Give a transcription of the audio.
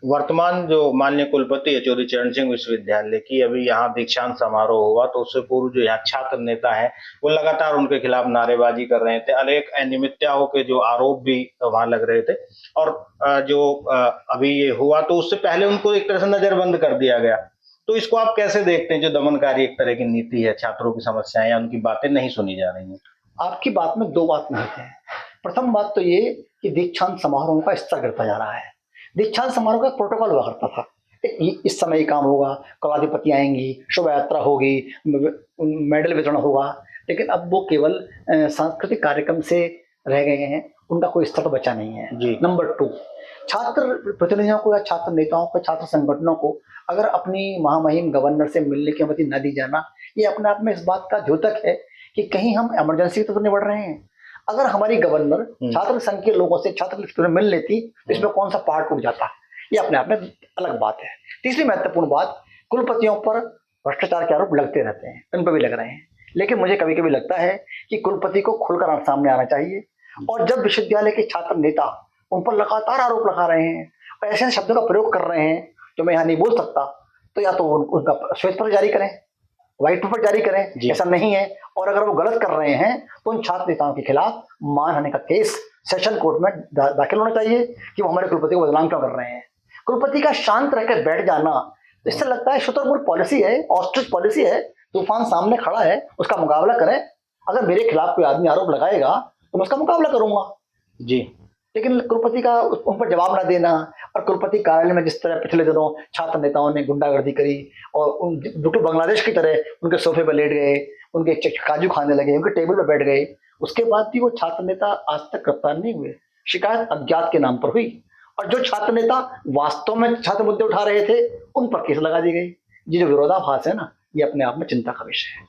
वर्तमान जो माननीय कुलपति है चौधरी चरण सिंह विश्वविद्यालय की, अभी यहाँ दीक्षांत समारोह हुआ तो उससे पूर्व जो यहाँ छात्र नेता हैं वो लगातार उनके खिलाफ नारेबाजी कर रहे थे। अनेक अनियमितताओं के जो आरोप भी वहां लग रहे थे और अभी ये हुआ तो उससे पहले उनको एक तरह से नजरबंद कर दिया गया। तो इसको आप कैसे देखते हैं, जो दमनकारी एक तरह की नीति है, छात्रों की समस्याएं या उनकी बातें नहीं सुनी जा रही हैं? आपकी बात में दो बात निहित है। प्रथम बात तो ये कि दीक्षांत समारोह का स्तर गिरता जा रहा है। दीक्षांत समारोह का प्रोटोकॉल हुआ करता था, इस समय काम होगा, कलाधिपति आएंगी, शोभा यात्रा होगी, मेडल वितरण होगा, लेकिन अब वो केवल सांस्कृतिक कार्यक्रम से रह गए हैं, उनका कोई स्तर बचा नहीं है। नंबर 2, छात्र प्रतिनिधियों को या छात्र नेताओं को, छात्र संगठनों को अगर अपनी महामहिम गवर्नर से मिलने की अनुमति न दी जाना, ये अपने आप में इस बात का द्योतक है कि कहीं हम इमरजेंसी तो नहीं बढ़ रहे हैं। अगर हमारी गवर्नर छात्र संघ के लोगों से छात्र मिल लेती तो इसमें कौन सा पहाड़ टूट जाता, ये अपने आप में अलग बात है। तीसरी महत्वपूर्ण बात, कुलपतियों पर भ्रष्टाचार के आरोप लगते रहते हैं, उन पर भी लग रहे हैं, लेकिन मुझे कभी कभी लगता है कि कुलपति को खुलकर सामने आना चाहिए। और जब विश्वविद्यालय के छात्र नेता उन पर लगातार आरोप लगा रहे हैं और ऐसे शब्दों का प्रयोग कर रहे हैं जो मैं यहाँ नहीं बोल सकता, तो या तो उनका श्वेत पत्र जारी करें, व्हाइट पेपर जारी करें, ऐसा नहीं है। और अगर वो गलत कर रहे हैं तो उन छात्र नेताओं के खिलाफ मानहानि का केस सेशन कोर्ट में दाखिल होना चाहिए कि वो हमारे कुलपति को बदनाम क्यों कर रहे हैं। कुलपति का शांत रहकर बैठ जाना, इससे लगता है शुतुरमुर्ग पॉलिसी है, ऑस्ट्रिच पॉलिसी है। तूफान सामने खड़ा है, उसका मुकाबला करें। अगर मेरे खिलाफ कोई आदमी आरोप लगाएगा तो मैं उसका मुकाबला करूंगा जी, लेकिन कुलपति का उन पर जवाब ना देना और कुलपति कार्यालय में जिस तरह पिछले दिनों छात्र नेताओं ने गुंडागर्दी करी और बिल्कुल बांग्लादेश की तरह उनके सोफे पर लेट गए, उनके काजू खाने लगे, उनके टेबल पर बैठ गए, उसके बाद भी वो छात्र नेता आज तक गिरफ्तार नहीं हुए। शिकायत अज्ञात के नाम पर हुई और जो छात्र नेता वास्तव में छात्र मुद्दे उठा रहे थे उन पर केस लगा दी गई। ये जो विरोधाभास है ना, ये अपने आप में चिंता का विषय है।